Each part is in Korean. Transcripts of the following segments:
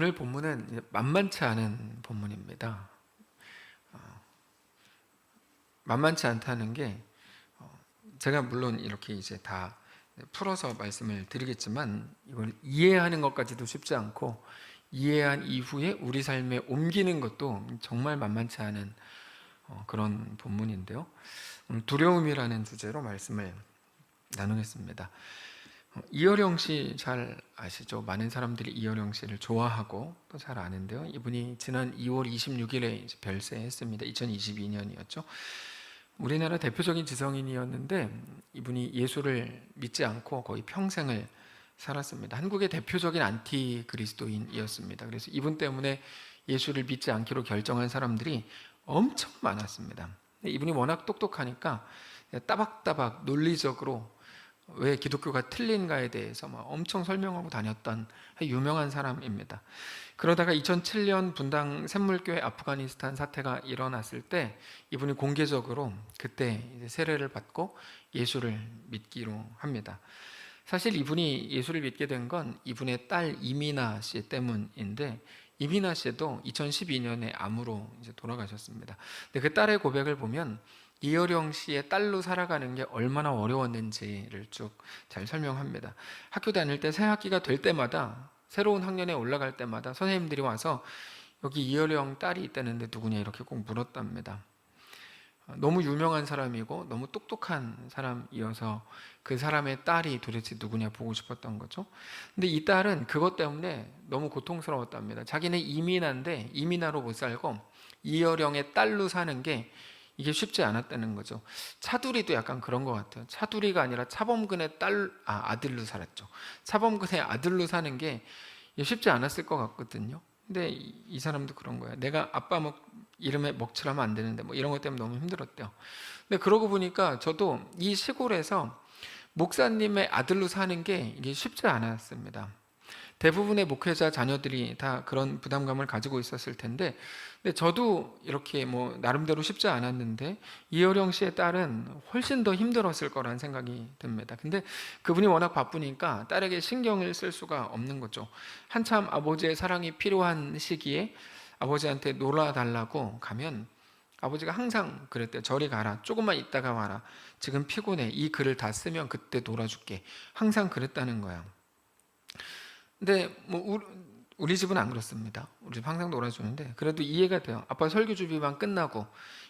오늘 본문은 만만치 않은 본문입니다. 만만치 않다는 게 제가 물론 이렇게 이제 다 풀어서 말씀을 드리겠지만 이걸 이해하는 것까지도 쉽지 않고 이해한 이후에 우리 삶에 옮기는 것도 정말 만만치 않은 그런 본문인데요. 오늘 두려움이라는 주제로 말씀을 나누겠습니다. 이어령 씨 잘 아시죠? 많은 사람들이 이어령 씨를 좋아하고 또 잘 아는데요. 이분이 지난 2월 26일에 별세했습니다. 2022년이었죠. 우리나라 대표적인 지성인이었는데 이분이 예수를 믿지 않고 거의 평생을 살았습니다. 한국의 대표적인 안티 그리스도인이었습니다. 그래서 이분 때문에 예수를 믿지 않기로 결정한 사람들이 엄청 많았습니다. 이분이 워낙 똑똑하니까 따박따박 논리적으로 왜 기독교가 틀린가에 대해서 막 엄청 설명하고 다녔던 유명한 사람입니다. 그러다가 2007년 분당 샘물교회 아프가니스탄 사태가 일어났을 때 이분이 공개적으로 그때 이제 세례를 받고 예수를 믿기로 합니다. 사실 이분이 예수를 믿게 된 건 이분의 딸 이미나 씨 때문인데, 이미나 씨도 2012년에 암으로 이제 돌아가셨습니다. 근데 그 딸의 고백을 보면 이어령 씨의 딸로 살아가는 게 얼마나 어려웠는지를 쭉 잘 설명합니다. 학교 다닐 때 새 학기가 될 때마다, 새로운 학년에 올라갈 때마다 선생님들이 와서 여기 이어령 딸이 있다는데 누구냐 이렇게 꼭 물었답니다. 너무 유명한 사람이고 너무 똑똑한 사람이어서 그 사람의 딸이 도대체 누구냐 보고 싶었던 거죠. 근데 이 딸은 그것 때문에 너무 고통스러웠답니다. 자기는 이민아인데 이민아로 못 살고 이어령의 딸로 사는 게 이게 쉽지 않았다는 거죠. 차두리도 약간 그런 것 같아요. 차두리가 아니라 차범근의 아들로 살았죠. 차범근의 아들로 사는 게 쉽지 않았을 것 같거든요. 근데 이 사람도 그런 거예요. 내가 아빠 이름에 먹칠하면 안 되는데 뭐 이런 것 때문에 너무 힘들었대요. 근데 그러고 보니까 저도 이 시골에서 목사님의 아들로 사는 게 이게 쉽지 않았습니다. 대부분의 목회자 자녀들이 다 그런 부담감을 가지고 있었을 텐데, 근데 저도 이렇게 뭐 나름대로 쉽지 않았는데 이어령 씨의 딸은 훨씬 더 힘들었을 거란 생각이 듭니다. 근데 그분이 워낙 바쁘니까 딸에게 신경을 쓸 수가 없는 거죠. 한참 아버지의 사랑이 필요한 시기에 아버지한테 놀아달라고 가면 아버지가 항상 그랬대요. 저리 가라, 조금만 있다가 와라, 지금 피곤해, 이 글을 다 쓰면 그때 놀아줄게, 항상 그랬다는 거야. 근데 뭐 우리 집은 안 그렇습니다. 우리 집 항상 놀아주는데 그래도 이해가 돼요. 아빠 설교 준비만 끝나고,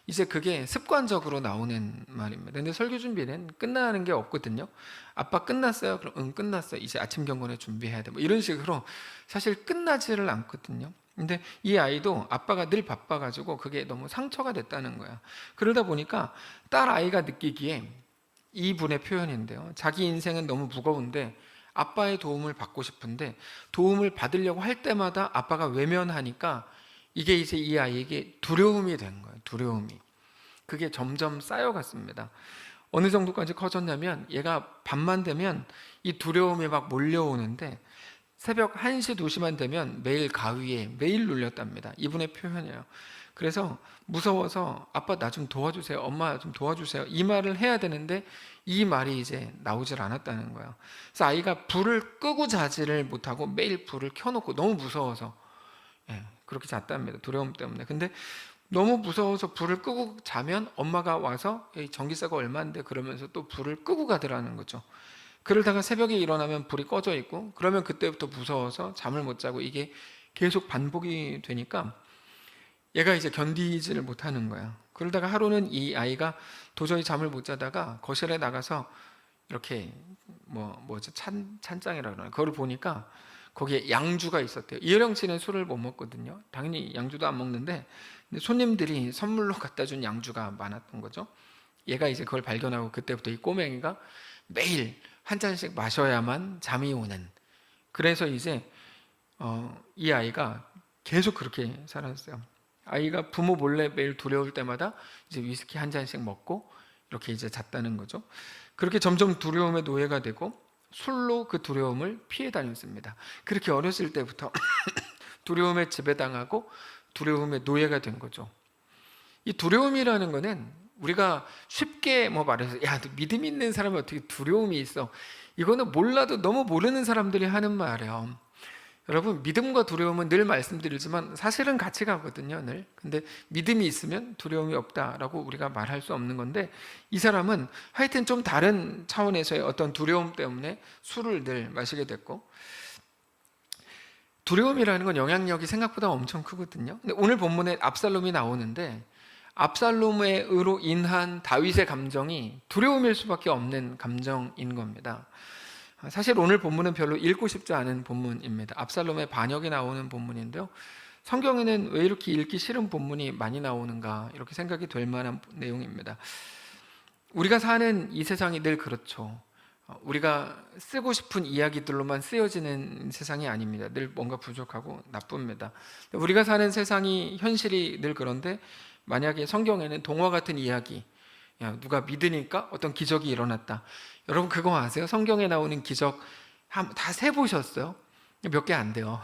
이제 그게 습관적으로 나오는 말입니다. 근데 설교 준비는 끝나는 게 없거든요. 아빠 끝났어요? 그럼 응 끝났어, 이제 아침 경건에 준비해야 돼, 뭐 이런 식으로 사실 끝나지를 않거든요. 근데 이 아이도 아빠가 늘 바빠가지고 그게 너무 상처가 됐다는 거야. 그러다 보니까 딸 아이가 느끼기에 이분의 표현인데요, 자기 인생은 너무 무거운데 아빠의 도움을 받고 싶은데 도움을 받으려고 할 때마다 아빠가 외면하니까 이게 이제 이 아이에게 두려움이 된 거예요. 두려움이. 그게 점점 쌓여갔습니다. 어느 정도까지 커졌냐면 얘가 밤만 되면 이 두려움이 막 몰려오는데 새벽 1시, 2시만 되면 매일 가위에 매일 눌렸답니다. 이분의 표현이에요. 그래서 무서워서 아빠 나 좀 도와주세요, 엄마 좀 도와주세요, 이 말을 해야 되는데 이 말이 이제 나오질 않았다는 거예요. 그래서 아이가 불을 끄고 자지를 못하고 매일 불을 켜놓고 너무 무서워서 그렇게 잤답니다. 두려움 때문에. 근데 너무 무서워서 불을 끄고 자면 엄마가 와서 전기세가 얼마인데 그러면서 또 불을 끄고 가더라는 거죠. 그러다가 새벽에 일어나면 불이 꺼져 있고, 그러면 그때부터 무서워서 잠을 못 자고, 이게 계속 반복이 되니까 얘가 이제 견디지를 못하는 거야. 그러다가 하루는 이 아이가 도저히 잠을 못 자다가 거실에 나가서 이렇게 뭐지 찬장이라 그러나, 그걸 보니까 거기에 양주가 있었대요. 이혜령 씨는 술을 못 먹거든요. 당연히 양주도 안 먹는데, 근데 손님들이 선물로 갖다 준 양주가 많았던 거죠. 얘가 이제 그걸 발견하고 그때부터 이 꼬맹이가 매일 한 잔씩 마셔야만 잠이 오는, 그래서 이제 이 아이가 계속 그렇게 살았어요. 아이가 부모 몰래 매일 두려울 때마다 이제 위스키 한 잔씩 먹고 이렇게 이제 잤다는 거죠. 그렇게 점점 두려움의 노예가 되고 술로 그 두려움을 피해 다녔습니다. 그렇게 어렸을 때부터 두려움에 지배당하고 두려움의 노예가 된 거죠. 이 두려움이라는 거는 우리가 쉽게 말해서 야, 너 믿음 있는 사람이 어떻게 두려움이 있어, 이거는 몰라도 너무 모르는 사람들이 하는 말이에요. 여러분, 믿음과 두려움은 늘 말씀드리지만 사실은 같이 가거든요, 늘. 근데 믿음이 있으면 두려움이 없다라고 우리가 말할 수 없는 건데, 이 사람은 하여튼 좀 다른 차원에서의 어떤 두려움 때문에 술을 늘 마시게 됐고, 두려움이라는 건 영향력이 생각보다 엄청 크거든요. 근데 오늘 본문에 압살롬이 나오는데, 압살롬으로 인한 다윗의 감정이 두려움일 수밖에 없는 감정인 겁니다. 사실 오늘 본문은 별로 읽고 싶지 않은 본문입니다. 압살롬의 반역이 나오는 본문인데요. 성경에는 왜 이렇게 읽기 싫은 본문이 많이 나오는가, 이렇게 생각이 될 만한 내용입니다. 우리가 사는 이 세상이 늘 그렇죠. 우리가 쓰고 싶은 이야기들로만 쓰여지는 세상이 아닙니다. 늘 뭔가 부족하고 나쁩니다. 우리가 사는 세상이, 현실이 늘 그런데, 만약에 성경에는 동화 같은 이야기, 누가 믿으니까 어떤 기적이 일어났다. 여러분, 그거 아세요? 성경에 나오는 기적 다 세보셨어요? 몇 개 안 돼요.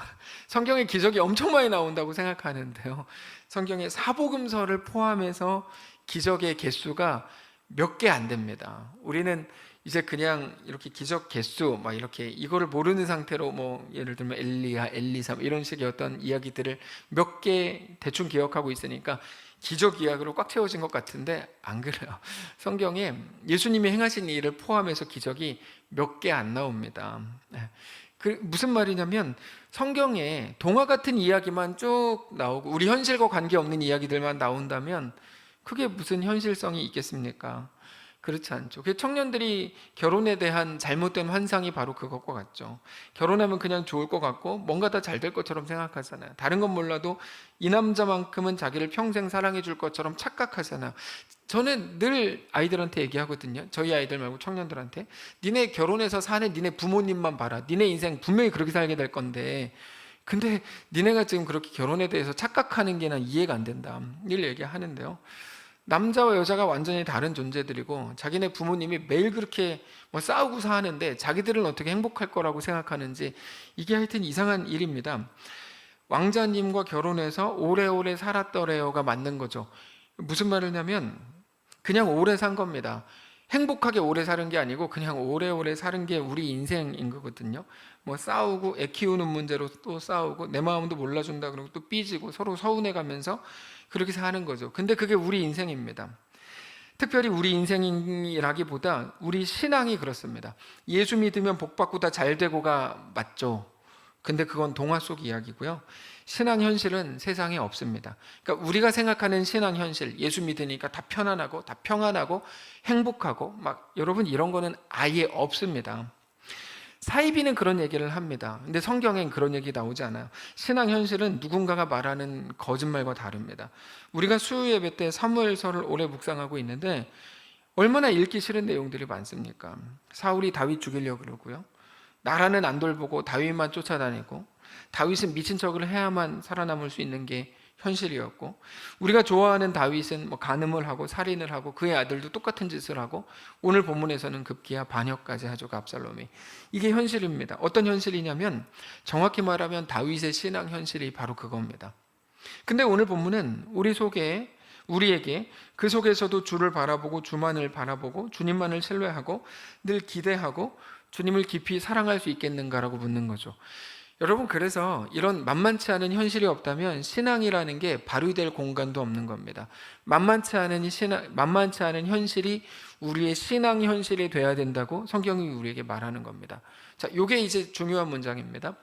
성경에 기적이 엄청 많이 나온다고 생각하는데요, 성경의 사복음서를 포함해서 기적의 개수가 몇 개 안 됩니다. 우리는 이제 그냥 이렇게 기적 개수 막 이렇게 이거를 모르는 상태로, 뭐 예를 들면 엘리야, 엘리사 이런 식의 어떤 이야기들을 몇 개 대충 기억하고 있으니까 기적 이야기로 꽉 채워진 것 같은데, 안 그래요. 성경에 예수님이 행하신 일을 포함해서 기적이 몇 개 안 나옵니다. 무슨 말이냐면, 성경에 동화 같은 이야기만 쭉 나오고 우리 현실과 관계없는 이야기들만 나온다면 그게 무슨 현실성이 있겠습니까? 그렇지 않죠. 청년들이 결혼에 대한 잘못된 환상이 바로 그것과 같죠. 결혼하면 그냥 좋을 것 같고 뭔가 다 잘 될 것처럼 생각하잖아요. 다른 건 몰라도 이 남자만큼은 자기를 평생 사랑해 줄 것처럼 착각하잖아요. 저는 늘 아이들한테 얘기하거든요. 저희 아이들 말고 청년들한테, 니네 결혼해서 사는 니네 부모님만 봐라. 니네 인생 분명히 그렇게 살게 될 건데, 근데 니네가 지금 그렇게 결혼에 대해서 착각하는 게 난 이해가 안 된다, 늘 얘기하는데요. 남자와 여자가 완전히 다른 존재들이고, 자기네 부모님이 매일 그렇게 싸우고 사는데 자기들은 어떻게 행복할 거라고 생각하는지, 이게 하여튼 이상한 일입니다. 왕자님과 결혼해서 오래오래 살았더래요가 맞는 거죠. 무슨 말이냐면 그냥 오래 산 겁니다. 행복하게 오래 사는 게 아니고 그냥 오래오래 사는 게 우리 인생인 거거든요. 싸우고 애 키우는 문제로 또 싸우고, 내 마음도 몰라준다 그러고 또 삐지고 서로 서운해가면서 그렇게 사는 거죠. 근데 그게 우리 인생입니다. 특별히 우리 인생이라기보다 우리 신앙이 그렇습니다. 예수 믿으면 복 받고 다 잘 되고가 맞죠. 근데 그건 동화 속 이야기고요. 신앙 현실은 세상에 없습니다. 그러니까 우리가 생각하는 신앙 현실, 예수 믿으니까 다 편안하고 다 평안하고 행복하고 여러분, 이런 거는 아예 없습니다. 사이비는 그런 얘기를 합니다. 근데 성경엔 그런 얘기 나오지 않아요. 신앙 현실은 누군가가 말하는 거짓말과 다릅니다. 우리가 수요 예배 때 사무엘서를 오래 묵상하고 있는데 얼마나 읽기 싫은 내용들이 많습니까? 사울이 다윗 죽이려고 그러고요, 나라는 안 돌보고 다윗만 쫓아다니고, 다윗은 미친 척을 해야만 살아남을 수 있는 게 현실이었고, 우리가 좋아하는 다윗은 간음을 하고 살인을 하고 그의 아들도 똑같은 짓을 하고, 오늘 본문에서는 급기야 반역까지 하죠, 압살롬이. 이게 현실입니다. 어떤 현실이냐면, 정확히 말하면 다윗의 신앙 현실이 바로 그겁니다. 근데 오늘 본문은 우리에게 그 속에서도 주를 바라보고 주만을 바라보고 주님만을 신뢰하고 늘 기대하고 주님을 깊이 사랑할 수 있겠는가라고 묻는 거죠. 여러분, 그래서 이런 만만치 않은 현실이 없다면 신앙이라는 게 발휘될 공간도 없는 겁니다. 만만치 않은 현실이 우리의 신앙 현실이 돼야 된다고 성경이 우리에게 말하는 겁니다. 자, 이게 이제 중요한 문장입니다.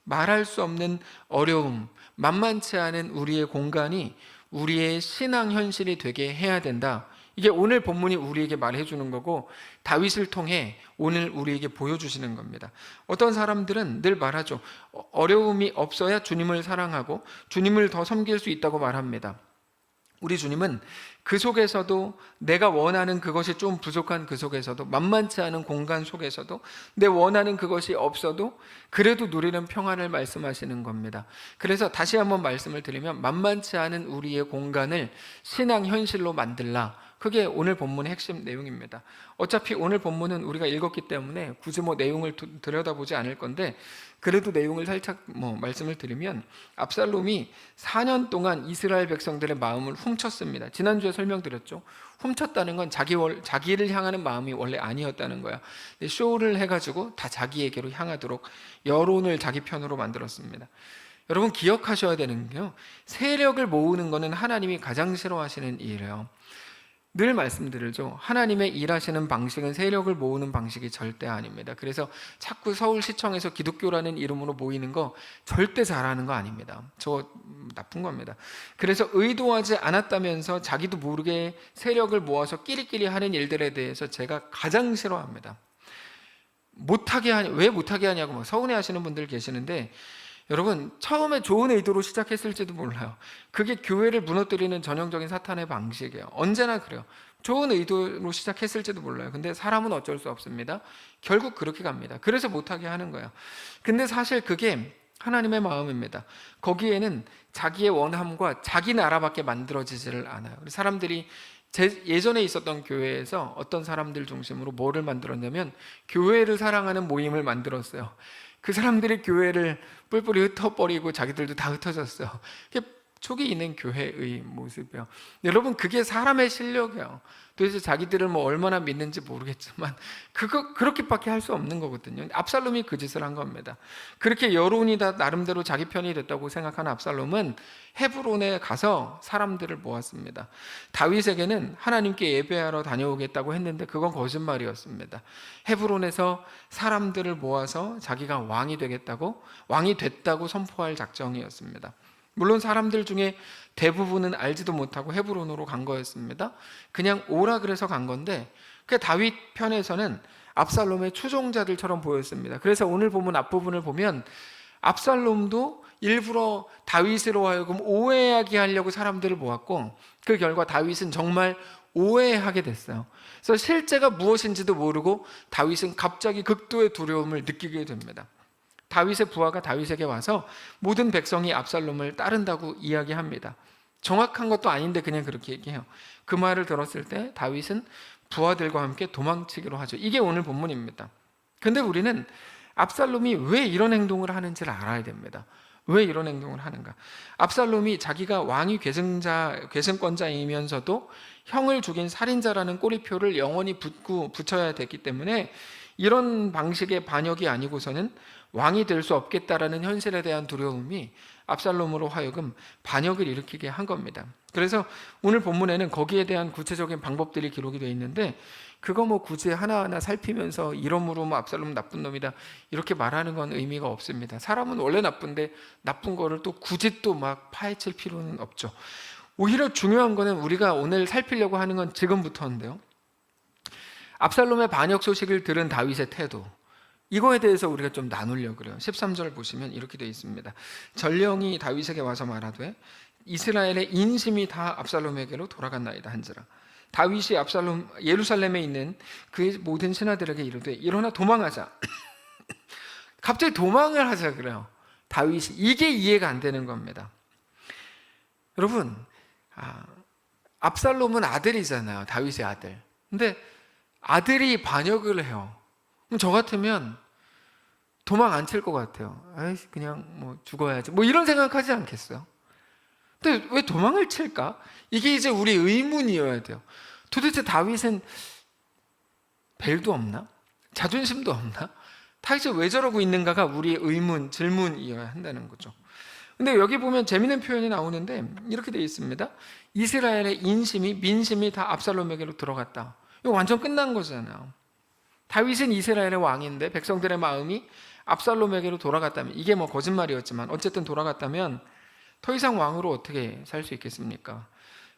말할 수 없는 어려움, 만만치 않은 우리의 공간이 우리의 신앙 현실이 되게 해야 된다. 이게 오늘 본문이 우리에게 말해주는 거고, 다윗을 통해 오늘 우리에게 보여주시는 겁니다. 어떤 사람들은 늘 말하죠. 어려움이 없어야 주님을 사랑하고 주님을 더 섬길 수 있다고 말합니다. 우리 주님은 그 속에서도, 내가 원하는 그것이 좀 부족한 그 속에서도, 만만치 않은 공간 속에서도, 내 원하는 그것이 없어도 그래도 누리는 평안을 말씀하시는 겁니다. 그래서 다시 한번 말씀을 드리면, 만만치 않은 우리의 공간을 신앙 현실로 만들라, 그게 오늘 본문의 핵심 내용입니다. 어차피 오늘 본문은 우리가 읽었기 때문에 굳이 내용을 들여다보지 않을 건데, 그래도 내용을 살짝 말씀을 드리면, 압살롬이 4년 동안 이스라엘 백성들의 마음을 훔쳤습니다. 지난주에 설명드렸죠. 훔쳤다는 건 자기를 향하는 마음이 원래 아니었다는 거야. 쇼를 해가지고 다 자기에게로 향하도록 여론을 자기 편으로 만들었습니다. 여러분 기억하셔야 되는 게요, 세력을 모으는 것은 하나님이 가장 싫어하시는 일이에요. 늘 말씀드리죠. 하나님의 일하시는 방식은 세력을 모으는 방식이 절대 아닙니다. 그래서 자꾸 서울시청에서 기독교라는 이름으로 모이는 거 절대 잘하는 거 아닙니다. 저 나쁜 겁니다. 그래서 의도하지 않았다면서 자기도 모르게 세력을 모아서 끼리끼리 하는 일들에 대해서 제가 가장 싫어합니다. 왜 못하게 하냐고 서운해 하시는 분들 계시는데, 여러분 처음에 좋은 의도로 시작했을지도 몰라요. 그게 교회를 무너뜨리는 전형적인 사탄의 방식이에요. 언제나 그래요. 좋은 의도로 시작했을지도 몰라요. 근데 사람은 어쩔 수 없습니다. 결국 그렇게 갑니다. 그래서 못하게 하는 거예요. 근데 사실 그게 하나님의 마음입니다. 거기에는 자기의 원함과 자기 나라밖에 만들어지지를 않아요. 사람들이 예전에 있었던 교회에서 어떤 사람들 중심으로 뭐를 만들었냐면 교회를 사랑하는 모임을 만들었어요. 그 사람들이 교회를 뿔뿔이 흩어버리고 자기들도 다 흩어졌어요. 그게 촉이 있는 교회의 모습이에요. 여러분 그게 사람의 실력이에요. 도대체 자기들을 얼마나 믿는지 모르겠지만 그렇게밖에 할 수 없는 거거든요. 압살롬이 그 짓을 한 겁니다. 그렇게 여론이 다 나름대로 자기 편이 됐다고 생각하는 압살롬은 헤브론에 가서 사람들을 모았습니다. 다윗에게는 하나님께 예배하러 다녀오겠다고 했는데 그건 거짓말이었습니다. 헤브론에서 사람들을 모아서 자기가 왕이 됐다고 선포할 작정이었습니다. 물론 사람들 중에 대부분은 알지도 못하고 헤브론으로 간 거였습니다. 그냥 오라 그래서 간 건데, 그 다윗 편에서는 압살롬의 추종자들처럼 보였습니다. 그래서 오늘 본문 앞부분을 보면 압살롬도 일부러 다윗으로 하여금 오해하게 하려고 사람들을 모았고, 그 결과 다윗은 정말 오해하게 됐어요. 그래서 실제가 무엇인지도 모르고 다윗은 갑자기 극도의 두려움을 느끼게 됩니다. 다윗의 부하가 다윗에게 와서 모든 백성이 압살롬을 따른다고 이야기합니다. 정확한 것도 아닌데 그냥 그렇게 얘기해요. 그 말을 들었을 때 다윗은 부하들과 함께 도망치기로 하죠. 이게 오늘 본문입니다. 근데 우리는 압살롬이 왜 이런 행동을 하는지를 알아야 됩니다. 왜 이런 행동을 하는가? 압살롬이 자기가 왕위 계승권자이면서도 형을 죽인 살인자라는 꼬리표를 영원히 붙여야 됐기 때문에 이런 방식의 반역이 아니고서는 왕이 될 수 없겠다라는 현실에 대한 두려움이 압살롬으로 하여금 반역을 일으키게 한 겁니다. 그래서 오늘 본문에는 거기에 대한 구체적인 방법들이 기록이 되어 있는데, 그거 굳이 하나하나 살피면서 이러므로 압살롬 나쁜 놈이다 이렇게 말하는 건 의미가 없습니다. 사람은 원래 나쁜데 나쁜 거를 또 굳이 또 파헤칠 필요는 없죠. 오히려 중요한 거는 우리가 오늘 살피려고 하는 건 지금부터인데요, 압살롬의 반역 소식을 들은 다윗의 태도, 이거에 대해서 우리가 좀 나누려고 그래요. 13절 보시면 이렇게 되어 있습니다. 전령이 다윗에게 와서 말하되 이스라엘의 인심이 다 압살롬에게로 돌아갔나이다 한지라. 다윗이 예루살렘에 있는 그의 모든 신하들에게 이르되 일어나 도망하자. 갑자기 도망을 하자 그래요. 다윗이. 이게 이해가 안 되는 겁니다. 여러분, 압살롬은 아들이잖아요. 다윗의 아들. 근데 아들이 반역을 해요. 그럼 저 같으면 도망 안 칠 것 같아요. 그냥 죽어야지 이런 생각하지 않겠어요? 근데 왜 도망을 칠까? 이게 이제 우리 의문이어야 돼요. 도대체 다윗은 벨도 없나? 자존심도 없나? 다윗이 왜 저러고 있는가가 우리의 의문, 질문이어야 한다는 거죠. 근데 여기 보면 재미있는 표현이 나오는데 이렇게 되어 있습니다. 이스라엘의 민심이 다 압살롬에게로 들어갔다. 이거 완전 끝난 거잖아요. 다윗은 이스라엘의 왕인데 백성들의 마음이 압살롬에게로 돌아갔다면, 이게 거짓말이었지만 어쨌든 돌아갔다면 더 이상 왕으로 어떻게 살 수 있겠습니까?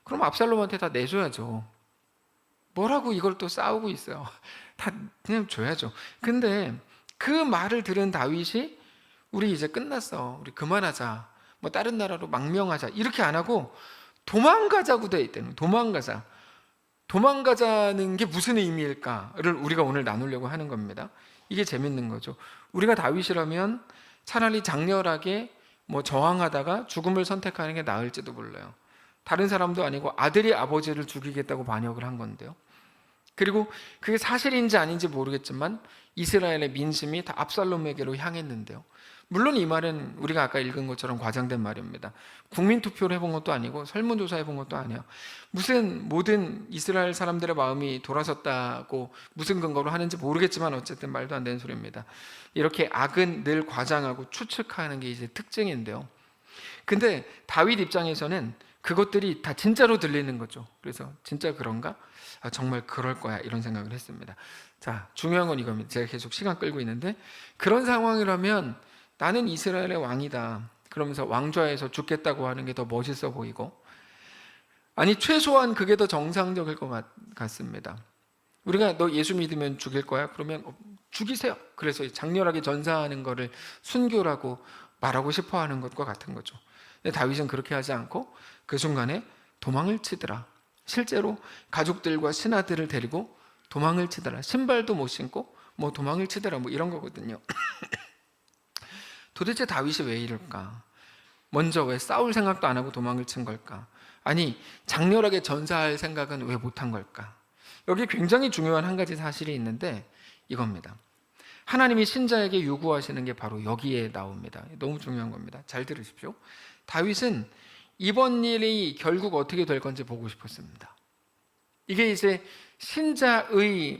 그럼 압살롬한테 다 내줘야죠. 뭐라고 이걸 또 싸우고 있어요. 다 그냥 줘야죠. 근데 그 말을 들은 다윗이 우리 이제 끝났어, 우리 그만하자, 다른 나라로 망명하자 이렇게 안 하고 도망가자고 돼 있대요. 도망가자는 게 무슨 의미일까를 우리가 오늘 나누려고 하는 겁니다. 이게 재밌는 거죠. 우리가 다윗이라면 차라리 장렬하게 저항하다가 죽음을 선택하는 게 나을지도 몰라요. 다른 사람도 아니고 아들이 아버지를 죽이겠다고 반역을 한 건데요. 그리고 그게 사실인지 아닌지 모르겠지만 이스라엘의 민심이 다 압살롬에게로 향했는데요. 물론 이 말은 우리가 아까 읽은 것처럼 과장된 말입니다. 국민투표를 해본 것도 아니고 설문조사 해본 것도 아니에요. 무슨 모든 이스라엘 사람들의 마음이 돌아섰다고 무슨 근거로 하는지 모르겠지만 어쨌든 말도 안 되는 소리입니다. 이렇게 악은 늘 과장하고 추측하는 게 이제 특징인데요. 근데 다윗 입장에서는 그것들이 다 진짜로 들리는 거죠. 그래서 진짜 그런가? 정말 그럴 거야 이런 생각을 했습니다. 자, 중요한 건 이겁니다. 제가 계속 시간 끌고 있는데 그런 상황이라면 나는 이스라엘의 왕이다 그러면서 왕좌에서 죽겠다고 하는 게 더 멋있어 보이고, 아니 최소한 그게 더 정상적일 것 같습니다. 우리가 너 예수 믿으면 죽일 거야? 그러면 죽이세요. 그래서 장렬하게 전사하는 거를 순교라고 말하고 싶어 하는 것과 같은 거죠. 근데 다윗은 그렇게 하지 않고 그 순간에 도망을 치더라. 실제로 가족들과 신하들을 데리고 도망을 치더라. 신발도 못 신고 뭐 도망을 치더라 뭐 이런 거거든요. 도대체 다윗이 왜 이럴까? 먼저 왜 싸울 생각도 안 하고 도망을 친 걸까? 아니 장렬하게 전사할 생각은 왜 못한 걸까? 여기 굉장히 중요한 한 가지 사실이 있는데 이겁니다. 하나님이 신자에게 요구하시는 게 바로 여기에 나옵니다. 너무 중요한 겁니다. 잘 들으십시오. 다윗은 이번 일이 결국 어떻게 될 건지 보고 싶었습니다. 이게 이제 신자에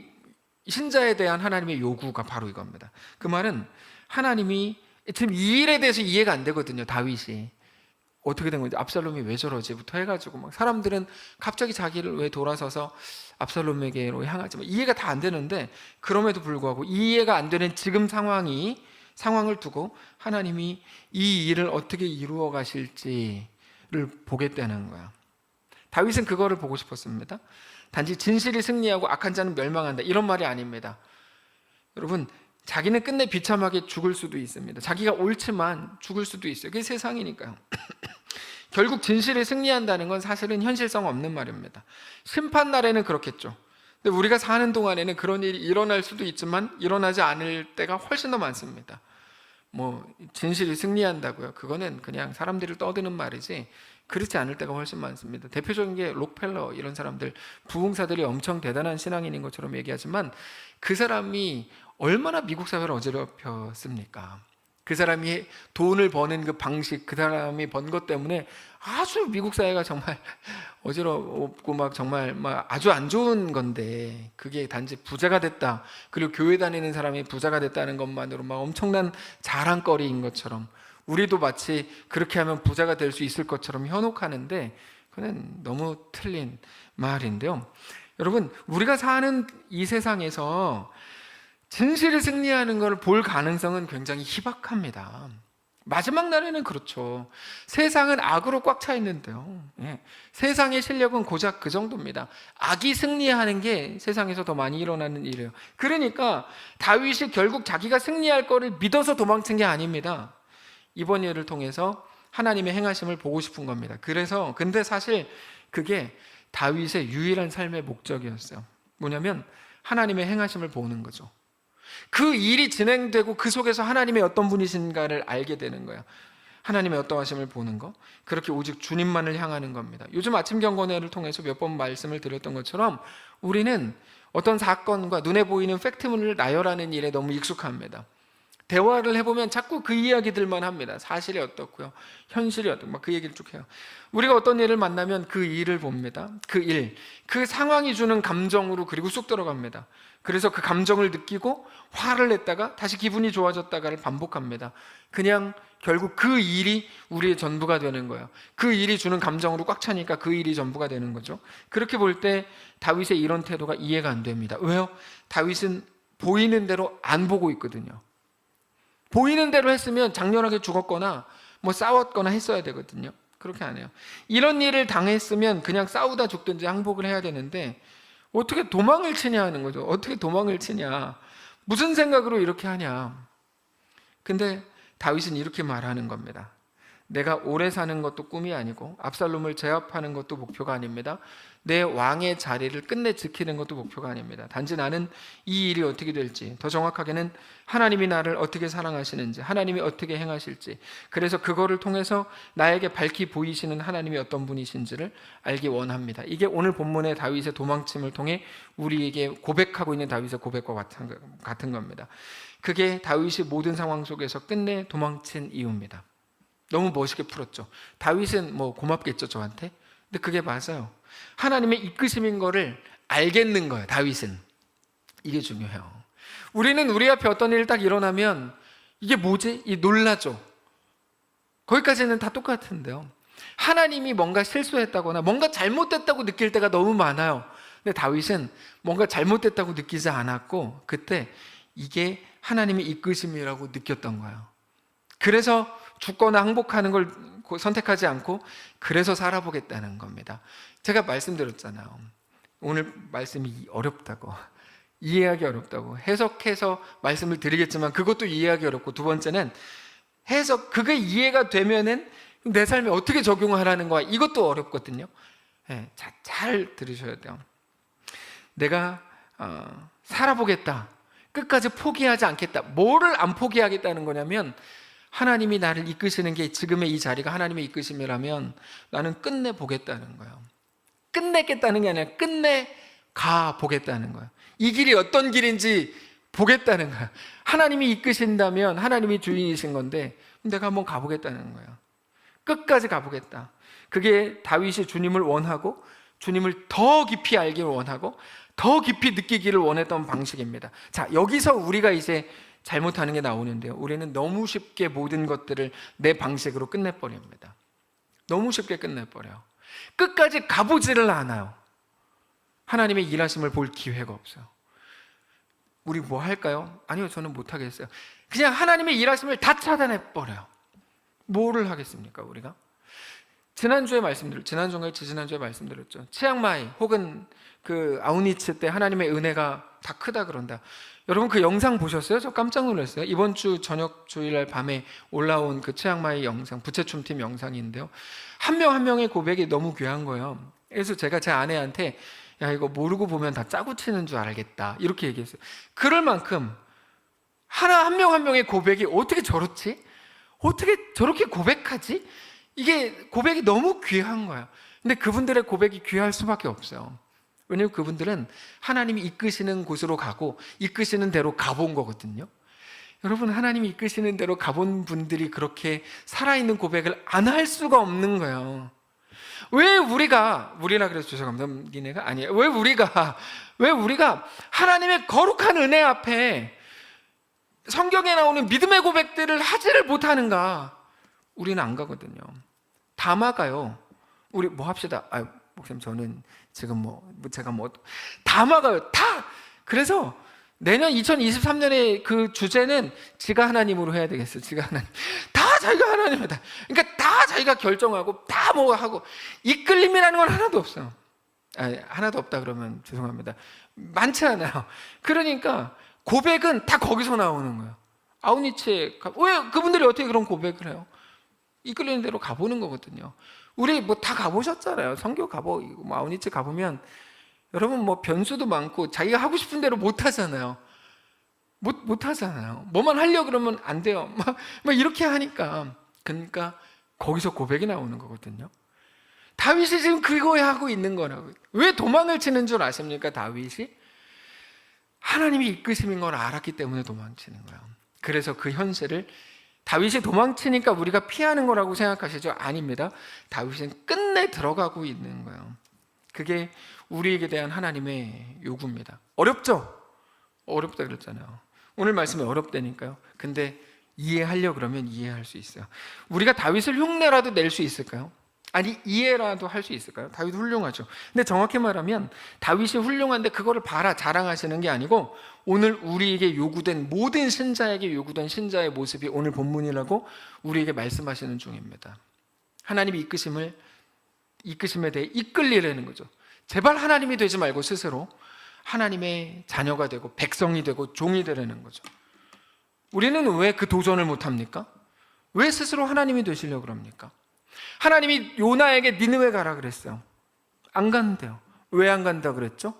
대한 하나님의 요구가 바로 이겁니다. 그 말은 하나님이 지금 이 일에 대해서 이해가 안 되거든요. 다윗이 어떻게 된 건지, 압살롬이 왜 저러지부터 해가지고 막 사람들은 갑자기 자기를 왜 돌아서서 압살롬에게로 향하지 이해가 다 안 되는데, 그럼에도 불구하고 이해가 안 되는 지금 상황을 두고 하나님이 이 일을 어떻게 이루어 가실지를 보겠다는 거야. 다윗은 그거를 보고 싶었습니다. 단지 진실이 승리하고 악한 자는 멸망한다 이런 말이 아닙니다. 여러분, 자기는 끝내 비참하게 죽을 수도 있습니다. 자기가 옳지만 죽을 수도 있어요. 그게 세상이니까요. 결국 진실이 승리한다는 건 사실은 현실성 없는 말입니다. 심판날에는 그렇겠죠. 근데 우리가 사는 동안에는 그런 일이 일어날 수도 있지만 일어나지 않을 때가 훨씬 더 많습니다. 뭐 진실이 승리한다고요? 그거는 그냥 사람들이 떠드는 말이지 그렇지 않을 때가 훨씬 많습니다. 대표적인 게 록펠러 이런 사람들, 부흥사들이 엄청 대단한 신앙인인 것처럼 얘기하지만 그 사람이 얼마나 미국 사회를 어지럽혔습니까? 그 사람이 돈을 버는 그 방식, 그 사람이 번 것 때문에 아주 미국 사회가 정말 어지럽고 막 정말 막 아주 안 좋은 건데, 그게 단지 부자가 됐다, 그리고 교회 다니는 사람이 부자가 됐다는 것만으로 막 엄청난 자랑거리인 것처럼 우리도 마치 그렇게 하면 부자가 될 수 있을 것처럼 현혹하는데, 그건 너무 틀린 말인데요. 여러분, 우리가 사는 이 세상에서 진실이 승리하는 것을 볼 가능성은 굉장히 희박합니다. 마지막 날에는 그렇죠. 세상은 악으로 꽉 차 있는데요. 세상의 실력은 고작 그 정도입니다. 악이 승리하는 게 세상에서 더 많이 일어나는 일이에요. 그러니까 다윗이 결국 자기가 승리할 거를 믿어서 도망친 게 아닙니다. 이번 일을 통해서 하나님의 행하심을 보고 싶은 겁니다. 근데 사실 그게 다윗의 유일한 삶의 목적이었어요. 뭐냐면 하나님의 행하심을 보는 거죠. 그 일이 진행되고 그 속에서 하나님의 어떤 분이신가를 알게 되는 거예요. 하나님의 어떠하심을 보는 거, 그렇게 오직 주님만을 향하는 겁니다. 요즘 아침 경건회를 통해서 몇 번 말씀을 드렸던 것처럼 우리는 어떤 사건과 눈에 보이는 팩트문을 나열하는 일에 너무 익숙합니다. 대화를 해보면 자꾸 그 이야기들만 합니다. 사실이 어떻고요, 현실이 어떻고 막 그 얘기를 쭉 해요. 우리가 어떤 일을 만나면 그 일을 봅니다. 그 상황이 주는 감정으로 그리고 쑥 들어갑니다. 그래서 그 감정을 느끼고 화를 냈다가 다시 기분이 좋아졌다가를 반복합니다. 그냥 결국 그 일이 우리의 전부가 되는 거예요. 그 일이 주는 감정으로 꽉 차니까 그 일이 전부가 되는 거죠. 그렇게 볼 때 다윗의 이런 태도가 이해가 안 됩니다. 왜요? 다윗은 보이는 대로 안 보고 있거든요. 보이는 대로 했으면 장렬하게 죽었거나 뭐 싸웠거나 했어야 되거든요. 그렇게 안 해요. 이런 일을 당했으면 그냥 싸우다 죽든지 항복을 해야 되는데 어떻게 도망을 치냐 하는 거죠. 어떻게 도망을 치냐, 무슨 생각으로 이렇게 하냐. 근데 다윗은 이렇게 말하는 겁니다. 내가 오래 사는 것도 꿈이 아니고 압살롬을 제압하는 것도 목표가 아닙니다. 내 왕의 자리를 끝내 지키는 것도 목표가 아닙니다. 단지 나는 이 일이 어떻게 될지, 더 정확하게는 하나님이 나를 어떻게 사랑하시는지, 하나님이 어떻게 행하실지, 그래서 그거를 통해서 나에게 밝히 보이시는 하나님이 어떤 분이신지를 알기 원합니다. 이게 오늘 본문의 다윗의 도망침을 통해 우리에게 고백하고 있는 다윗의 고백과 같은 겁니다. 그게 다윗이 모든 상황 속에서 끝내 도망친 이유입니다. 너무 멋있게 풀었죠. 다윗은 뭐 고맙겠죠, 저한테. 근데 그게 맞아요. 하나님의 이끄심인 거를 알겠는 거예요, 다윗은. 이게 중요해요. 우리는 우리 앞에 어떤 일이 딱 일어나면 이게 뭐지? 이 놀라죠. 거기까지는 다 똑같은데요. 하나님이 뭔가 실수했다거나 뭔가 잘못됐다고 느낄 때가 너무 많아요. 근데 다윗은 뭔가 잘못됐다고 느끼지 않았고 그때 이게 하나님의 이끄심이라고 느꼈던 거예요. 그래서 죽거나 항복하는 걸 선택하지 않고 그래서 살아보겠다는 겁니다. 제가 말씀드렸잖아요. 오늘 말씀이 어렵다고, 이해하기 어렵다고, 해석해서 말씀을 드리겠지만 그것도 이해하기 어렵고, 두 번째는 그게 이해가 되면은 내 삶에 어떻게 적용하라는 거야, 이것도 어렵거든요. 네, 잘 들으셔야 돼요. 내가 살아보겠다, 끝까지 포기하지 않겠다. 뭐를 안 포기하겠다는 거냐면 하나님이 나를 이끄시는 게 지금의 이 자리가 하나님의 이끄심이라면 나는 끝내 보겠다는 거예요. 끝내겠다는 게 아니라 끝내 가 보겠다는 거예요. 이 길이 어떤 길인지 보겠다는 거예요. 하나님이 이끄신다면 하나님이 주인이신 건데 내가 한번 가보겠다는 거예요. 끝까지 가보겠다. 그게 다윗이 주님을 원하고 주님을 더 깊이 알기를 원하고 더 깊이 느끼기를 원했던 방식입니다. 자, 여기서 우리가 이제 잘못하는 게 나오는데요. 우리는 너무 쉽게 모든 것들을 내 방식으로 끝내버립니다. 너무 쉽게 끝내버려요. 끝까지 가보지를 않아요. 하나님의 일하심을 볼 기회가 없어요. 우리 뭐 할까요? 아니요, 저는 못하겠어요. 그냥 하나님의 일하심을 다 차단해버려요. 뭐를 하겠습니까, 우리가? 지난주에 말씀드렸죠. 치앙마이 혹은 그 아우니츠 때 하나님의 은혜가 다 크다 그런다. 여러분 그 영상 보셨어요? 저 깜짝 놀랐어요. 이번 주 저녁 주일날 밤에 올라온 그 치앙마이 영상, 부채춤팀 영상인데요. 한 명 한 명의 고백이 너무 귀한 거예요. 그래서 제가 제 아내한테 야, 이거 모르고 보면 다 짜고 치는 줄 알겠다, 이렇게 얘기했어요. 그럴 만큼 한 명 한 명의 고백이 어떻게 저렇지? 어떻게 저렇게 고백하지? 이게 고백이 너무 귀한 거야. 근데 그분들의 고백이 귀할 수밖에 없어요. 왜냐하면 그분들은 하나님이 이끄시는 곳으로 가고 이끄시는 대로 가본 거거든요. 여러분, 하나님이 이끄시는 대로 가본 분들이 그렇게 살아있는 고백을 안 할 수가 없는 거예요. 왜 우리라 그래서 죄송합니다. 니네가 아니에요. 왜 우리가 하나님의 거룩한 은혜 앞에 성경에 나오는 믿음의 고백들을 하지를 못하는가? 우리는 안 가거든요. 다 막아요. 우리 뭐 합시다. 목사님, 저는 지금 제가 다 막아요. 다. 그래서 내년 2023년의 그 주제는 지가 하나님으로 해야 되겠어요. 지가 하나님. 다 자기가 하나님이다. 그러니까 다 자기가 결정하고 다 하고 이끌림이라는 건 하나도 없어요. 하나도 없다 그러면 죄송합니다. 많지 않아요. 그러니까 고백은 다 거기서 나오는 거예요. 아우니츠에 왜 그분들이 어떻게 그런 고백을 해요? 이끌리는 대로 가보는 거거든요. 우리 다 가보셨잖아요. 선교 아우니츠 가보면 여러분 변수도 많고 자기가 하고 싶은 대로 못 하잖아요. 못 하잖아요. 뭐만 하려고 그러면 안 돼요. 이렇게 하니까. 그러니까 거기서 고백이 나오는 거거든요. 다윗이 지금 그거에 하고 있는 거라고요. 왜 도망을 치는 줄 아십니까, 다윗이? 하나님이 이끄심인 걸 알았기 때문에 도망치는 거예요. 그래서 그 현실을 다윗이 도망치니까 우리가 피하는 거라고 생각하시죠? 아닙니다. 다윗은 끝내 들어가고 있는 거예요. 그게 우리에게 대한 하나님의 요구입니다. 어렵죠? 어렵다 그랬잖아요. 오늘 말씀이 어렵다니까요. 근데 이해하려고 그러면 이해할 수 있어요. 우리가 다윗을 흉내라도 낼 수 있을까요? 아니, 이해라도 할 수 있을까요? 다윗 훌륭하죠. 근데 정확히 말하면 다윗이 훌륭한데 그거를 자랑하시는 게 아니고 오늘 우리에게 요구된 모든 신자에게 요구된 신자의 모습이 오늘 본문이라고 우리에게 말씀하시는 중입니다. 하나님의 이끄심에 대해 이끌리라는 거죠. 제발 하나님이 되지 말고 스스로 하나님의 자녀가 되고 백성이 되고 종이 되라는 거죠. 우리는 왜 그 도전을 못합니까? 왜 스스로 하나님이 되시려고 그럽니까? 하나님이 요나에게 니느웨 가라 그랬어요. 안 간대요. 왜 안 간다 그랬죠?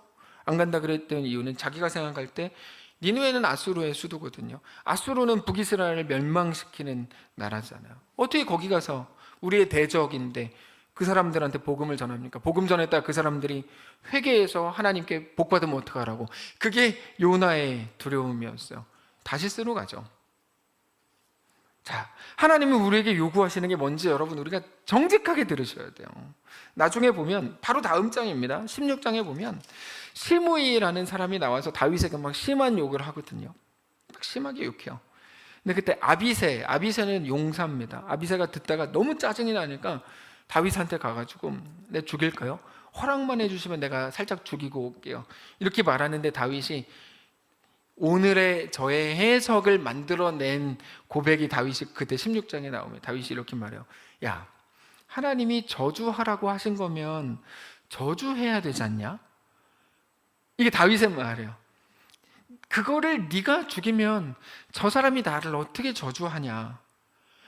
안 간다 그랬던 이유는 자기가 생각할 때 니느웨는 아수르의 수도거든요. 아수르는 북이스라엘을 멸망시키는 나라잖아요. 어떻게 거기 가서 우리의 대적인데 그 사람들한테 복음을 전합니까? 복음 전했다가 그 사람들이 회개해서 하나님께 복 받으면 어떡하라고. 그게 요나의 두려움이었어요. 다시 쓰러 가죠. 자, 하나님이 우리에게 요구하시는 게 뭔지 여러분 우리가 정직하게 들으셔야 돼요. 나중에 보면 바로 다음 장입니다. 16장에 보면 시므이라는 사람이 나와서 다윗에게 막 심한 욕을 하거든요. 막 심하게 욕해요. 근데 그때 아비새는 용사입니다. 아비새가 듣다가 너무 짜증이 나니까 다윗한테 가가지고 내 죽일까요? 허락만 해주시면 내가 살짝 죽이고 올게요. 이렇게 말하는데 다윗이 오늘의 저의 해석을 만들어낸 고백이 다윗이 그때 16장에 나오면 다윗이 이렇게 말해요. 야, 하나님이 저주하라고 하신 거면 저주해야 되지 않냐? 이게 다윗의 말이에요. 그거를 네가 죽이면 저 사람이 나를 어떻게 저주하냐?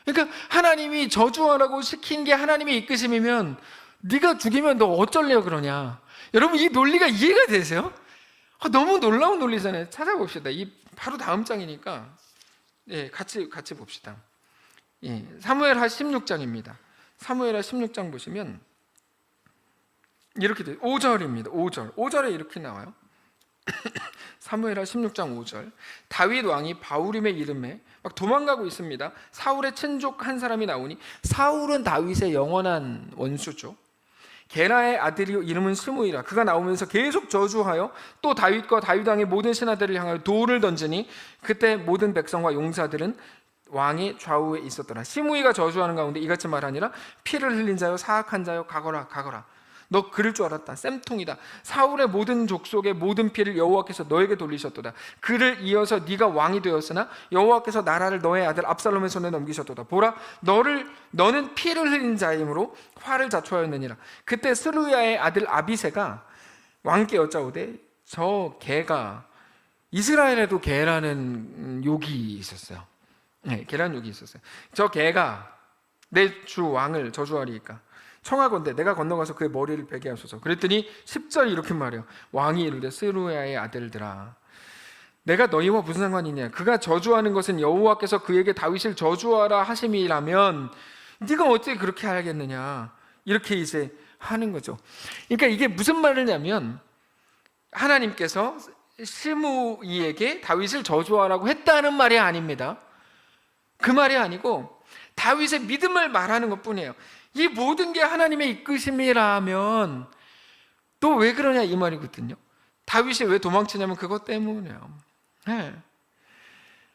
그러니까 하나님이 저주하라고 시킨 게 하나님의 이끄심이면 네가 죽이면 너 어쩌려고 그러냐? 여러분 이 논리가 이해가 되세요? 너무 놀라운 논리잖아요. 찾아봅시다. 이 바로 다음 장이니까 같이 봅시다. 사무엘하 16장입니다. 사무엘하 16장 보시면 이렇게 돼요. 5절입니다. 5절에 이렇게 나와요. 사무엘하 16장 5절. 다윗 왕이 바후림의 이름에 막 도망가고 있습니다. 사울의 친족 한 사람이 나오니 사울은 다윗의 영원한 원수죠. 게나의 아들이 이름은 스무이라. 그가 나오면서 계속 저주하여 또 다윗과 다윗 왕의 모든 신하들을 향하여 돌을 던지니 그때 모든 백성과 용사들은 왕의 좌우에 있었더라. 시므이가 저주하는 가운데 이같이 말하니라. 피를 흘린 자여 사악한 자여 가거라. 너 그럴 줄 알았다. 쌤통이다. 사울의 모든 족속의 모든 피를 여호와께서 너에게 돌리셨도다. 그를 이어서 네가 왕이 되었으나 여호와께서 나라를 너의 아들 압살롬의 손에 넘기셨도다. 보라, 너는 피를 흘린 자이므로 화를 자초하였느니라. 그때 스루야의 아들 아비새가 왕께 여짜오되 저 개가 이스라엘에도 개라는 욕이 있었어요. 개라는 욕이 있었어요. 저 개가 내 주 왕을 저주하리이까 청하건대 내가 건너가서 그의 머리를 베게 하소서. 그랬더니 10절이 이렇게 말해요. 왕이 이르되 스루야의 아들들아, 내가 너희와 무슨 상관이냐? 그가 저주하는 것은 여호와께서 그에게 다윗을 저주하라 하심이라면 네가 어떻게 그렇게 알겠느냐? 이렇게 이제 하는 거죠. 그러니까 이게 무슨 말이냐면 하나님께서 시므이에게 다윗을 저주하라고 했다는 말이 아닙니다. 그 말이 아니고 다윗의 믿음을 말하는 것뿐이에요. 이 모든 게 하나님의 이끄심이라면 또 왜 그러냐 이 말이거든요. 다윗이 왜 도망치냐면 그것 때문이에요.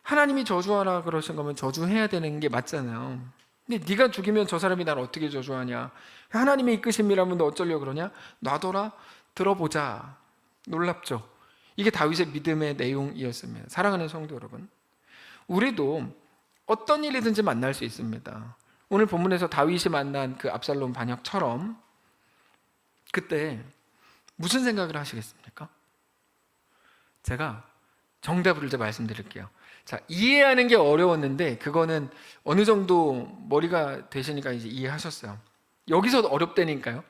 하나님이 저주하라 그러신 거면 저주해야 되는 게 맞잖아요. 근데 네가 죽이면 저 사람이 나를 어떻게 저주하냐? 하나님의 이끄심이라면 너 어쩌려고 그러냐? 놔둬라, 들어보자. 놀랍죠? 이게 다윗의 믿음의 내용이었습니다. 사랑하는 성도 여러분, 우리도 어떤 일이든지 만날 수 있습니다. 오늘 본문에서 다윗이 만난 그 압살롬 반역처럼 그때 무슨 생각을 하시겠습니까? 제가 정답을 이제 말씀드릴게요. 자, 이해하는 게 어려웠는데 그거는 어느 정도 머리가 되시니까 이제 이해하셨어요. 여기서 어렵다니까요.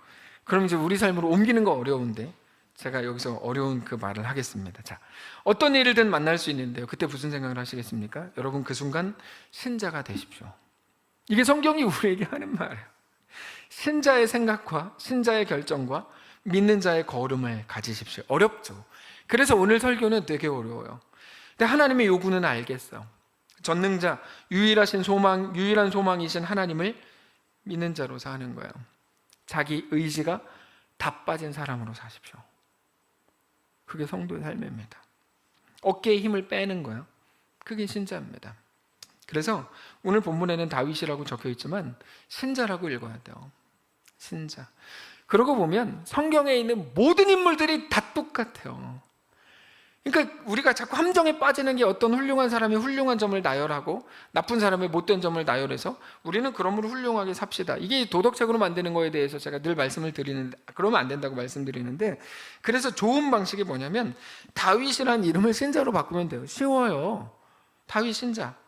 그럼 이제 우리 삶으로 옮기는 거 어려운데 제가 여기서 어려운 그 말을 하겠습니다. 자, 어떤 일이든 만날 수 있는데요. 그때 무슨 생각을 하시겠습니까? 여러분 그 순간 신자가 되십시오. 이게 성경이 우리에게 하는 말이에요. 신자의 생각과 신자의 결정과 믿는 자의 걸음을 가지십시오. 어렵죠. 그래서 오늘 설교는 되게 어려워요. 근데 하나님의 요구는 알겠어요. 전능자, 유일한 소망이신 하나님을 믿는 자로 사는 거예요. 자기 의지가 다 빠진 사람으로 사십시오. 그게 성도의 삶입니다. 어깨에 힘을 빼는 거예요. 그게 신자입니다. 그래서 오늘 본문에는 다윗이라고 적혀 있지만 신자라고 읽어야 돼요. 신자. 그러고 보면 성경에 있는 모든 인물들이 다 똑같아요. 그러니까 우리가 자꾸 함정에 빠지는 게 어떤 훌륭한 사람이 훌륭한 점을 나열하고 나쁜 사람의 못된 점을 나열해서 우리는 그러므로 훌륭하게 삽시다. 이게 도덕책으로 만드는 거에 대해서 제가 늘 말씀을 드리는데 그러면 안 된다고 말씀드리는데, 그래서 좋은 방식이 뭐냐면 다윗이라는 이름을 신자로 바꾸면 돼요. 쉬워요. 다윗 신자.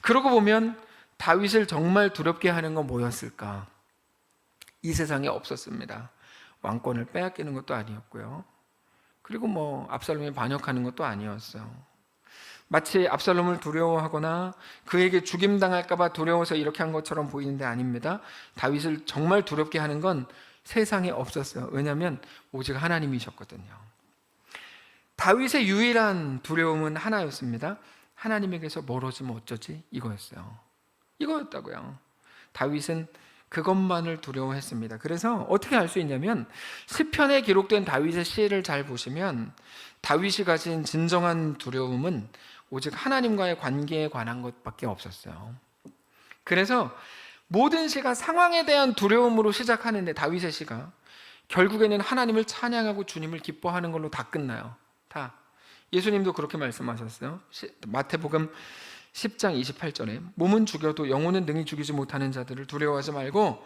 그러고 보면 다윗을 정말 두렵게 하는 건 뭐였을까? 이 세상에 없었습니다. 왕권을 빼앗기는 것도 아니었고요. 그리고 압살롬이 반역하는 것도 아니었어요. 마치 압살롬을 두려워하거나 그에게 죽임당할까 봐 두려워서 이렇게 한 것처럼 보이는데 아닙니다. 다윗을 정말 두렵게 하는 건 세상에 없었어요. 왜냐하면 오직 하나님이셨거든요. 다윗의 유일한 두려움은 하나였습니다. 하나님에게서 멀어지면 어쩌지? 이거였어요. 이거였다고요. 다윗은 그것만을 두려워했습니다. 그래서 어떻게 알 수 있냐면 시편에 기록된 다윗의 시를 잘 보시면 다윗이 가진 진정한 두려움은 오직 하나님과의 관계에 관한 것밖에 없었어요. 그래서 모든 시가 상황에 대한 두려움으로 시작하는데 다윗의 시가 결국에는 하나님을 찬양하고 주님을 기뻐하는 걸로 다 끝나요. 다. 예수님도 그렇게 말씀하셨어요. 마태복음 10장 28절에 몸은 죽여도 영혼은 능히 죽이지 못하는 자들을 두려워하지 말고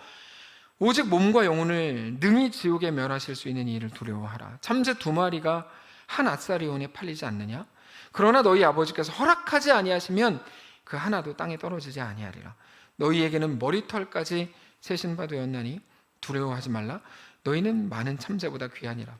오직 몸과 영혼을 능히 지옥에 멸하실 수 있는 이를 두려워하라. 참새 2마리가 한 앗사리온에 팔리지 않느냐? 그러나 너희 아버지께서 허락하지 아니하시면 그 하나도 땅에 떨어지지 아니하리라. 너희에게는 머리털까지 세신 바 되었나니 두려워하지 말라. 너희는 많은 참새보다 귀하니라.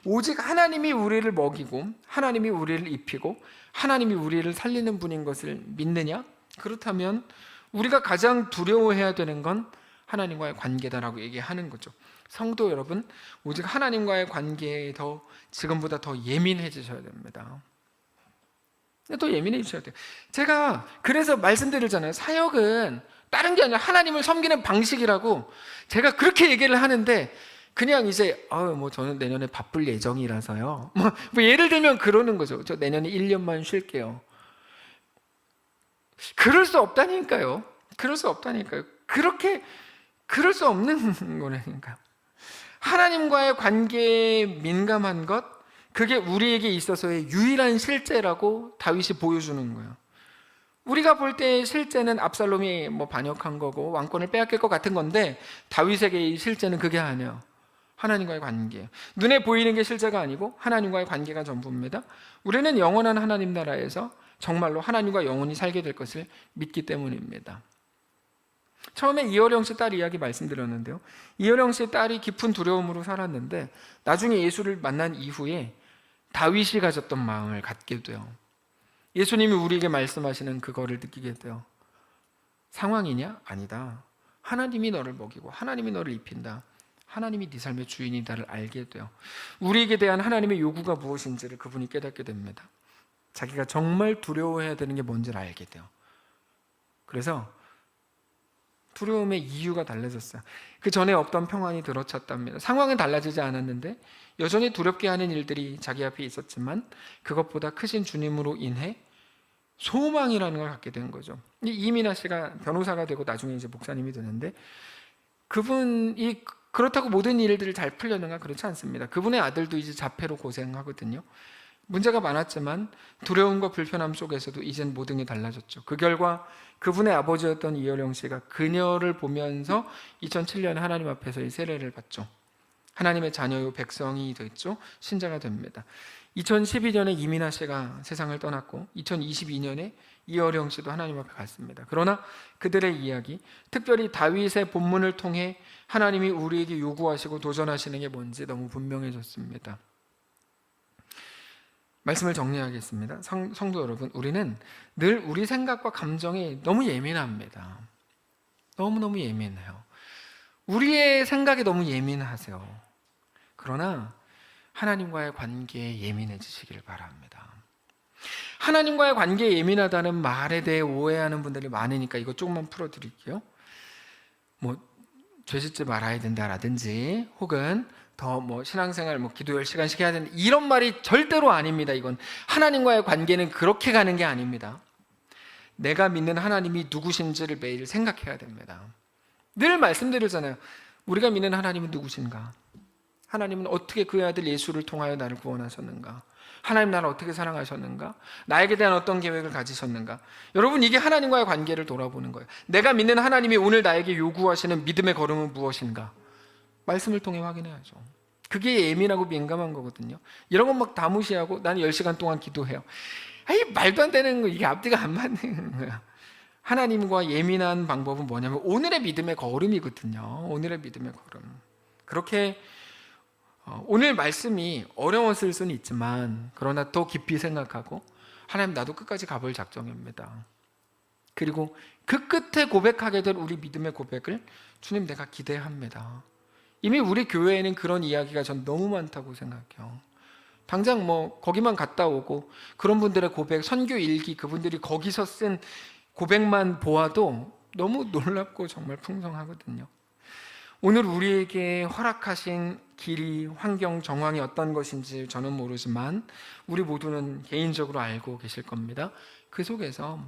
오직 하나님이 우리를 먹이고 하나님이 우리를 입히고 하나님이 우리를 살리는 분인 것을 믿느냐? 그렇다면 우리가 가장 두려워해야 되는 건 하나님과의 관계다라고 얘기하는 거죠. 성도 여러분, 오직 하나님과의 관계에 지금보다 더 예민해지셔야 됩니다. 더 예민해지셔야 돼요. 제가 그래서 말씀드리잖아요. 사역은 다른 게 아니라 하나님을 섬기는 방식이라고 제가 그렇게 얘기를 하는데 그냥 이제 저는 내년에 바쁠 예정이라서요. 예를 들면 그러는 거죠. 저 내년에 1년만 쉴게요. 그럴 수 없다니까요. 그럴 수 없다니까요. 그럴 수 없는 거라니까요. 하나님과의 관계에 민감한 것, 그게 우리에게 있어서의 유일한 실제라고 다윗이 보여주는 거예요. 우리가 볼 때 실제는 압살롬이 반역한 거고 왕권을 빼앗길 것 같은 건데 다윗에게 이 실제는 그게 아니에요. 하나님과의 관계예요. 눈에 보이는 게 실제가 아니고 하나님과의 관계가 전부입니다. 우리는 영원한 하나님 나라에서 정말로 하나님과 영원히 살게 될 것을 믿기 때문입니다. 처음에 이어령 씨 딸 이야기 말씀드렸는데요. 이어령 씨 딸이 깊은 두려움으로 살았는데 나중에 예수를 만난 이후에 다윗이 가졌던 마음을 갖게 돼요. 예수님이 우리에게 말씀하시는 그거를 느끼게 돼요. 상황이냐? 아니다. 하나님이 너를 먹이고 하나님이 너를 입힌다. 하나님이 네 삶의 주인이다를 알게 돼요. 우리에게 대한 하나님의 요구가 무엇인지를 그분이 깨닫게 됩니다. 자기가 정말 두려워해야 되는 게 뭔지를 알게 돼요. 그래서 두려움의 이유가 달라졌어요. 그 전에 없던 평안이 들어찼답니다. 상황은 달라지지 않았는데 여전히 두렵게 하는 일들이 자기 앞에 있었지만 그것보다 크신 주님으로 인해 소망이라는 걸 갖게 된 거죠. 이민아 씨가 변호사가 되고 나중에 이제 목사님이 되는데 그분이 그렇다고 모든 일들을 잘 풀렸는가? 그렇지 않습니다. 그분의 아들도 이제 자폐로 고생하거든요. 문제가 많았지만 두려움과 불편함 속에서도 이젠 모든 게 달라졌죠. 그 결과 그분의 아버지였던 이어령 씨가 그녀를 보면서 2007년에 하나님 앞에서 이 세례를 받죠. 하나님의 자녀요 백성이 됐죠. 신자가 됩니다. 2012년에 이민아 씨가 세상을 떠났고 2022년에 이어령 씨도 하나님 앞에 갔습니다. 그러나 그들의 이야기, 특별히 다윗의 본문을 통해 하나님이 우리에게 요구하시고 도전하시는 게 뭔지 너무 분명해졌습니다. 말씀을 정리하겠습니다. 성도 여러분, 우리는 늘 우리 생각과 감정이 너무 예민합니다. 너무너무 예민해요. 우리의 생각이 너무 예민하세요. 그러나 하나님과의 관계에 예민해지시길 바랍니다. 하나님과의 관계에 예민하다는 말에 대해 오해하는 분들이 많으니까 이거 조금만 풀어드릴게요. 죄 짓지 말아야 된다라든지 혹은 더 신앙생활 기도 10시간씩 해야 된다 이런 말이 절대로 아닙니다. 이건 하나님과의 관계는 그렇게 가는 게 아닙니다. 내가 믿는 하나님이 누구신지를 매일 생각해야 됩니다. 늘 말씀드리잖아요. 우리가 믿는 하나님은 누구신가? 하나님은 어떻게 그의 아들 예수를 통하여 나를 구원하셨는가? 하나님 나를 어떻게 사랑하셨는가? 나에게 대한 어떤 계획을 가지셨는가? 여러분, 이게 하나님과의 관계를 돌아보는 거예요. 내가 믿는 하나님이 오늘 나에게 요구하시는 믿음의 걸음은 무엇인가? 말씀을 통해 확인해야죠. 그게 예민하고 민감한 거거든요. 이런 건 막 다 무시하고 나는 10시간 동안 기도해요. 말도 안 되는 거, 이게 앞뒤가 안 맞는 거야. 하나님과 예민한 방법은 뭐냐면 오늘의 믿음의 걸음이거든요. 오늘의 믿음의 걸음. 그렇게 오늘 말씀이 어려웠을 수는 있지만 그러나 더 깊이 생각하고 하나님 나도 끝까지 가볼 작정입니다. 그리고 그 끝에 고백하게 될 우리 믿음의 고백을 주님 내가 기대합니다. 이미 우리 교회에는 그런 이야기가 전 너무 많다고 생각해요. 당장 거기만 갔다 오고 그런 분들의 고백, 선교 일기, 그분들이 거기서 쓴 고백만 보아도 너무 놀랍고 정말 풍성하거든요. 오늘 우리에게 허락하신 길이, 환경, 정황이 어떤 것인지 저는 모르지만 우리 모두는 개인적으로 알고 계실 겁니다. 그 속에서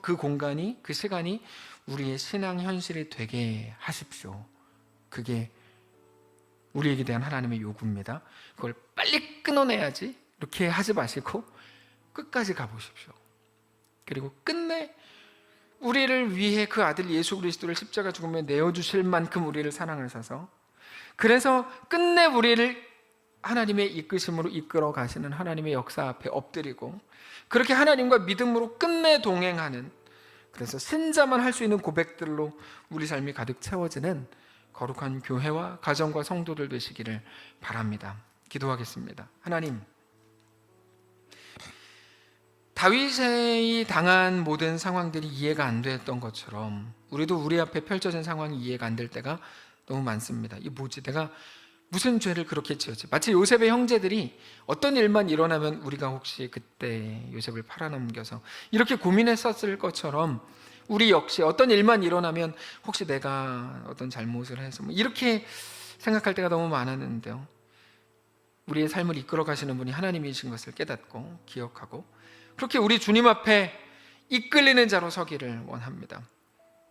그 공간이, 그 시간이 우리의 신앙 현실이 되게 하십시오. 그게 우리에게 대한 하나님의 요구입니다. 그걸 빨리 끊어내야지 이렇게 하지 마시고 끝까지 가보십시오. 그리고 끝내 우리를 위해 그 아들 예수 그리스도를 십자가 죽음에 내어주실 만큼 우리를 사랑하셔서 그래서 끝내 우리를 하나님의 이끄심으로 이끌어 가시는 하나님의 역사 앞에 엎드리고 그렇게 하나님과 믿음으로 끝내 동행하는, 그래서 신자만 할 수 있는 고백들로 우리 삶이 가득 채워지는 거룩한 교회와 가정과 성도들 되시기를 바랍니다. 기도하겠습니다. 하나님, 다윗이 당한 모든 상황들이 이해가 안 됐던 것처럼 우리도 우리 앞에 펼쳐진 상황이 이해가 안 될 때가 너무 많습니다. 이게 뭐지? 내가 무슨 죄를 그렇게 지었지? 마치 요셉의 형제들이 어떤 일만 일어나면 우리가 혹시 그때 요셉을 팔아넘겨서 이렇게 고민했었을 것처럼 우리 역시 어떤 일만 일어나면 혹시 내가 어떤 잘못을 해서 이렇게 생각할 때가 너무 많았는데요. 우리의 삶을 이끌어 가시는 분이 하나님이신 것을 깨닫고 기억하고 그렇게 우리 주님 앞에 이끌리는 자로 서기를 원합니다.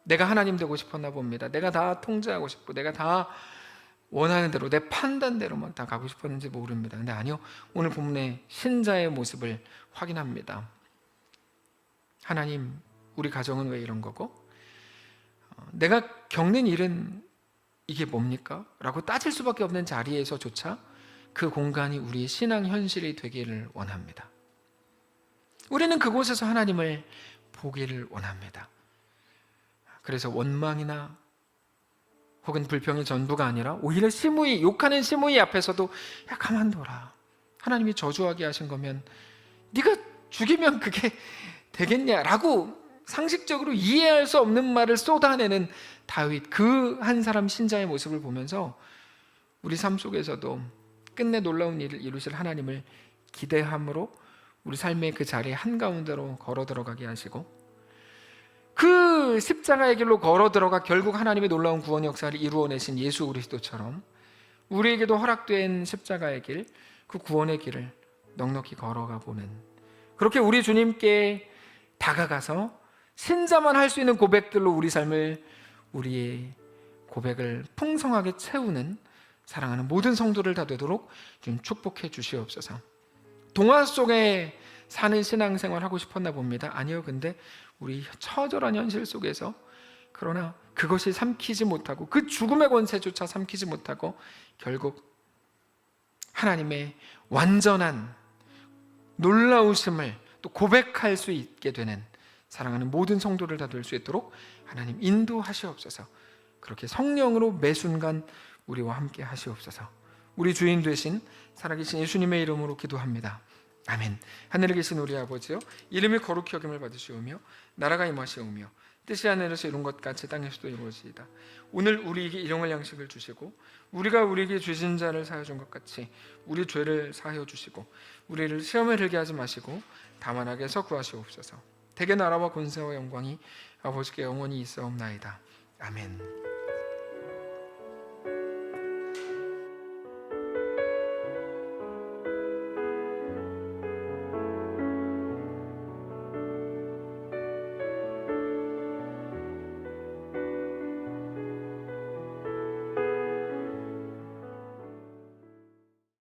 내가 하나님 되고 싶었나 봅니다. 내가 다 통제하고 싶고 내가 다 원하는 대로 내 판단대로만 다 가고 싶었는지 모릅니다. 근데 아니요, 오늘 본문의 신자의 모습을 확인합니다. 하나님, 우리 가정은 왜 이런 거고 내가 겪는 일은 이게 뭡니까? 라고 따질 수밖에 없는 자리에서조차 그 공간이 우리의 신앙 현실이 되기를 원합니다. 우리는 그곳에서 하나님을 보기를 원합니다. 그래서 원망이나 혹은 불평이 전부가 아니라 오히려 시므이, 욕하는 시므이 앞에서도 야 가만둬라, 하나님이 저주하게 하신 거면 네가 죽이면 그게 되겠냐라고 상식적으로 이해할 수 없는 말을 쏟아내는 다윗, 그 한 사람 신자의 모습을 보면서 우리 삶 속에서도 끝내 놀라운 일을 이루실 하나님을 기대함으로 우리 삶의 그 자리 한가운데로 걸어 들어가게 하시고 그 십자가의 길로 걸어 들어가 결국 하나님의 놀라운 구원 역사를 이루어내신 예수 그리스도처럼 우리에게도 허락된 십자가의 길, 그 구원의 길을 넉넉히 걸어가 보는, 그렇게 우리 주님께 다가가서 신자만 할 수 있는 고백들로 우리 삶을, 우리의 고백을 풍성하게 채우는 사랑하는 모든 성도를 다 되도록 좀 축복해 주시옵소서. 동화 속에 사는 신앙생활 하고 싶었나 봅니다. 아니요, 근데 우리 처절한 현실 속에서 그러나 그것이 삼키지 못하고 그 죽음의 권세조차 삼키지 못하고 결국 하나님의 완전한 놀라우심을 또 고백할 수 있게 되는 사랑하는 모든 성도를 다 될 수 있도록 하나님 인도하시옵소서. 그렇게 성령으로 매 순간 우리와 함께 하시옵소서. 우리 주인 되신 살아계신 예수님의 이름으로 기도합니다. 아멘. 하늘에 계신 우리 아버지요, 이름이 거룩히 여김을 받으시오며 나라가 임하시오며 뜻이 하늘에서 이룬 것 같이 땅에서도 이루어지이다. 오늘 우리에게 일용할 양식을 주시고 우리가 우리에게 죄진 자를 사하여 준 것 같이 우리 죄를 사하여 주시고 우리를 시험에 들게 하지 마시고 다만 악에서 구하시옵소서. 대개 나라와 권세와 영광이 아버지께 영원히 있사옵나이다. 아멘.